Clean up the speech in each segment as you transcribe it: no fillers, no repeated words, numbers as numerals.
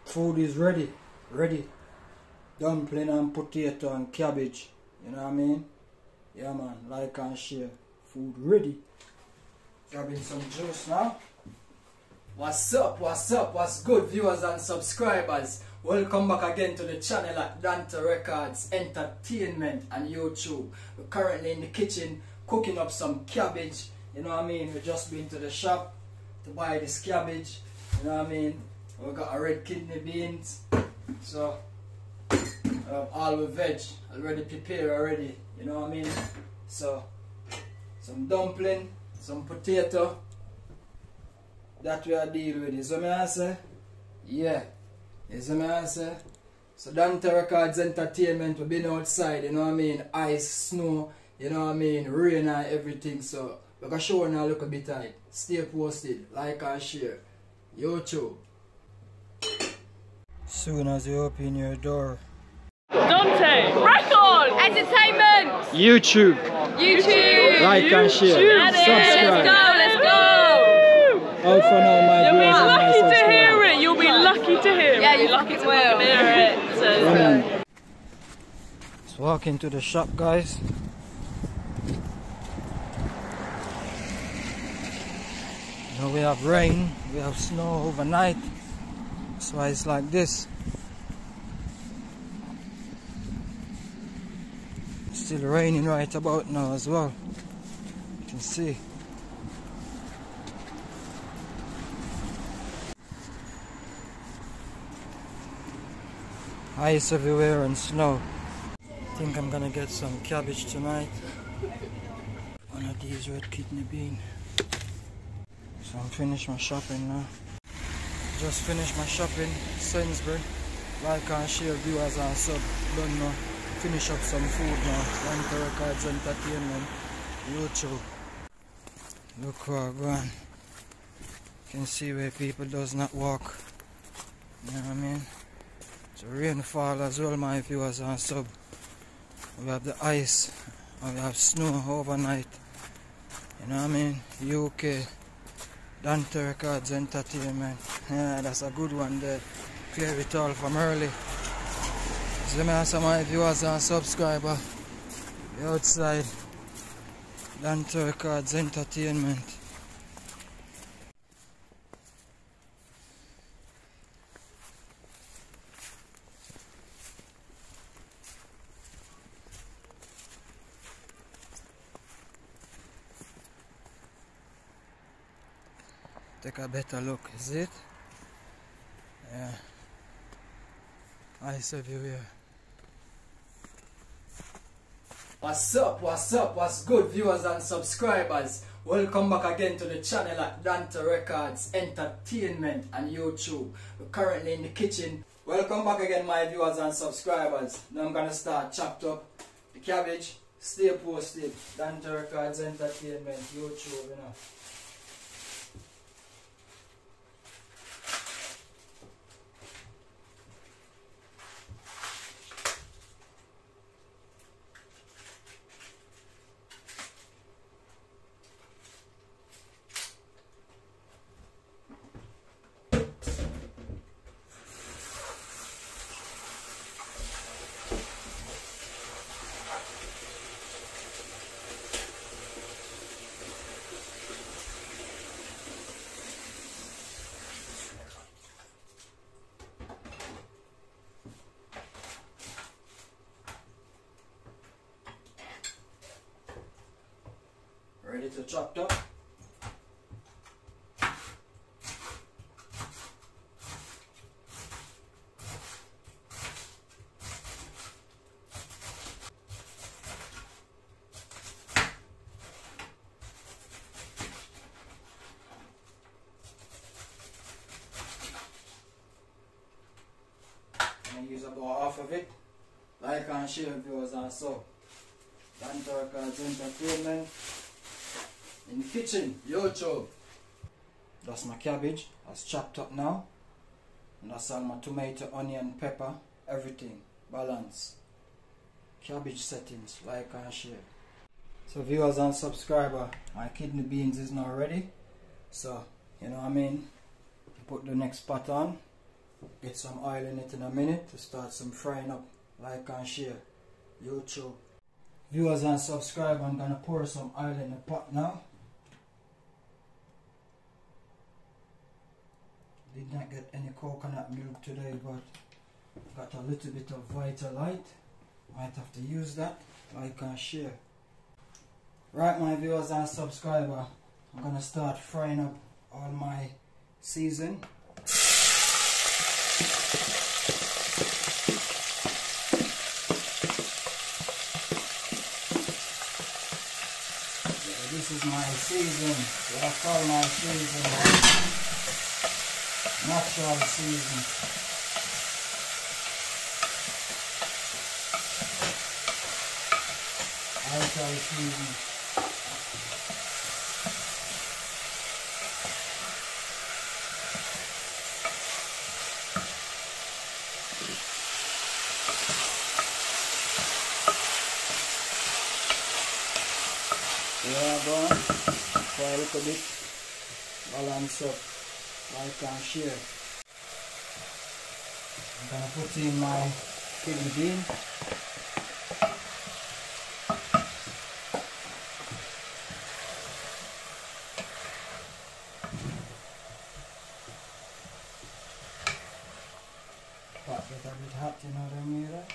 Food is ready. Ready. Dumpling and potato and cabbage. You know what I mean? Yeah man, like and share. Food ready. Grabbing some juice now. What's up, what's good viewers and subscribers? Welcome back again to the channel at Dante Records Entertainment and YouTube. We're currently in the kitchen cooking up some cabbage. You know what I mean? We've just been to the shop to buy this cabbage. You know what I mean? We got our red kidney beans. So all with veg already prepared already. You know what I mean? So some dumpling, some potato. That we are dealing with. You see me I say? Yeah. You see me I say? So Dante Records Entertainment, we've been outside, you know what I mean? Ice, snow, you know what I mean? Rain and everything. So we're going to show you a little bit of it. Stay posted, like and share. YouTube. Soon as you open your door. Dante Records Entertainment. YouTube. Like and share. Subscribe. Let's go. Out for now, my You'll be viewers and my lucky to subscribers. hear it. You'll be lucky to hear it. Yeah, you lucky to hear it. So, Let's walk into the shop, guys. You know, we have rain, we have snow overnight. That's why it's like this. It's still raining right about now as well. You can see. Ice everywhere and snow. I think I'm gonna get some cabbage tonight. One of these red kidney beans. So I'm finished my shopping now. Just finished my shopping, Sainsbury. Like and share viewers and sub. Don't know. Finish up some food now. Dante Records Entertainment, YouTube. Look where I'm going. You can see where people does not walk. You know what I mean? It's rainfall as well, my viewers and sub. We have the ice, and we have snow overnight. You know what I mean? UK, Dante Records Entertainment. Yeah, that's a good one there. Clear it all from early. So me ask my viewers and subscribers. Outside, Dante Records Entertainment. Take a better look, is it? Yeah. Ice everywhere. What's up, what's good viewers and subscribers? Welcome back again to the channel at Dante Records Entertainment and YouTube. We're currently in the kitchen. Welcome back again my viewers and subscribers. Now I'm gonna start chopped up the cabbage. Stay posted. Dante Records Entertainment, YouTube, you know. Ready to chop up. And use about half of it. Like and share viewers and so. Dante Records Entertainment. In the kitchen, YouTube. That's my cabbage. That's chopped up now. And that's all my tomato, onion, pepper, everything. Balance. Cabbage settings, like and share. So viewers and subscribers, my kidney beans is now ready. So, you know what I mean? Put the next pot on. get some oil in it in a minute to start some frying up. Like and share. YouTube. Viewers and subscribers, I'm gonna pour some oil in the pot now. Did not get any coconut milk today, but got a little bit of Vitalite. Might have to use that. Like and share. Right, my viewers and subscribers, I'm gonna start frying up all my season. This is my season, what I call my season, natural season. Natural season. Yeah, go on. Try a little bit. Balance up. Like and share. I'm gonna put in my kidney bean. Pot get a bit hot, you know what I mean? Right?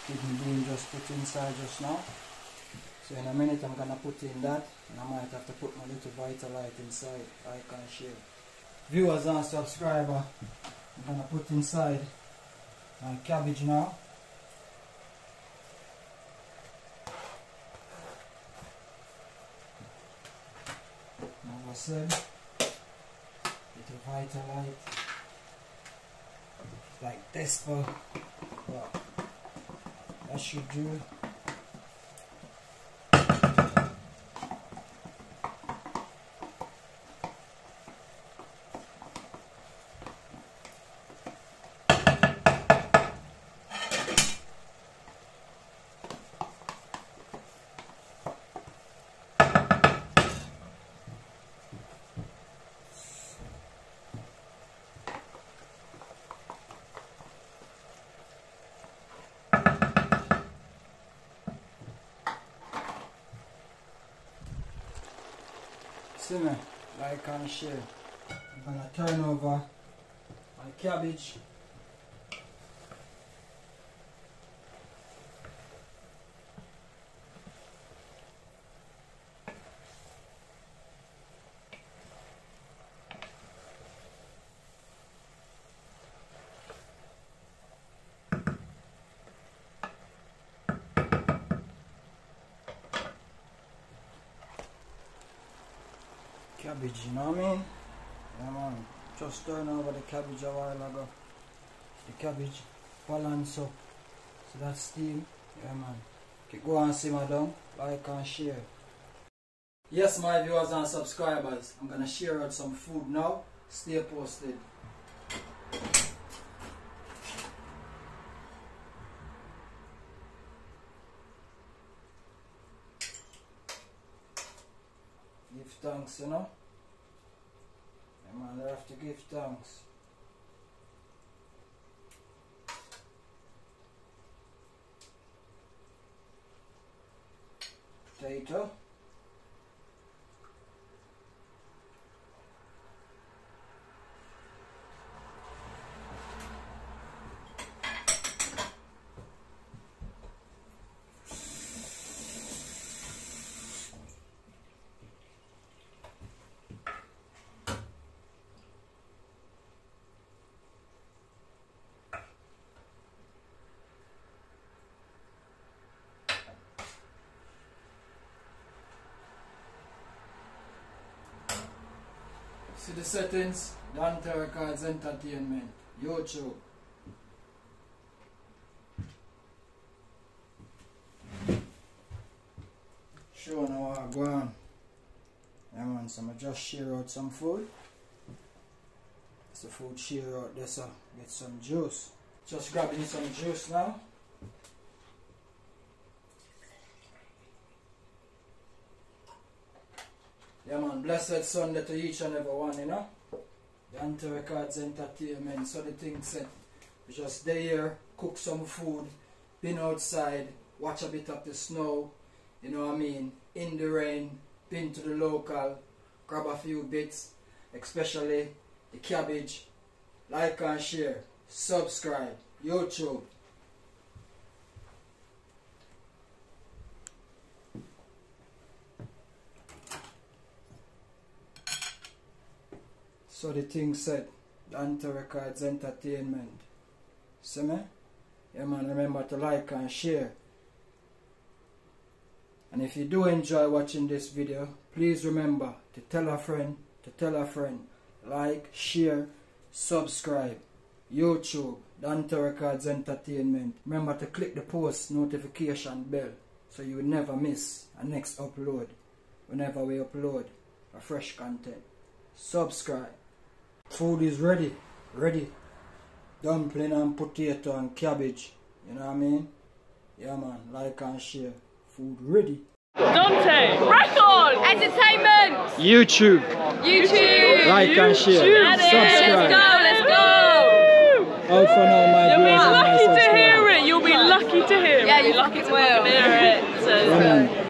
Kidney bean just put inside just now. So in a minute I'm gonna put in that, and I might have to put my little Vitalite inside. Like and share. Viewers and subscribers, I'm gonna put inside my cabbage now. As I said, little Vitalite. Like this, but that should do. Simmer, like and share. I'm gonna turn over my cabbage. Cabbage, you know what I mean? Yeah, man. Just turn over the cabbage a while ago. The cabbage balance up. So that's steam. Yeah, man. Keep going and simmer down. Like and share. Yes, my viewers and subscribers. I'm gonna share out some food now. Stay posted. Give thanks, you know. Yeah, man, I have to give thanks. Potato. See the settings, Dante Records Entertainment, YouTube. Show now what I go on. Yeah, man, so I just share out some food. It's the food share out there, so get some juice. Just grabbing some juice now. Yeah man, blessed Sunday to each and every one, you know. Dante Records Entertainment, so the thing said, we just stay here, cook some food, been outside, watch a bit of the snow, you know what I mean, in the rain, been to the local, grab a few bits, especially the cabbage, like and share, subscribe, YouTube. So the thing said, Dante Records Entertainment. See me? Yeah man, remember to like and share. And if you do enjoy watching this video, please remember to tell a friend, like, share, subscribe, YouTube, Dante Records Entertainment. Remember to click the post notification bell so you will never miss a next upload whenever we upload a fresh content. Subscribe. Food is ready. Dumpling and potato and cabbage. You know what I mean? Yeah man, like and share. Food ready. Dante, record, entertainment, YouTube. Like and share. Subscribe. Let's go. All for now, my You'll be viewers and my lucky to subscribers. hear it. You'll be lucky to hear it. Yeah, you're lucky to hear it. So,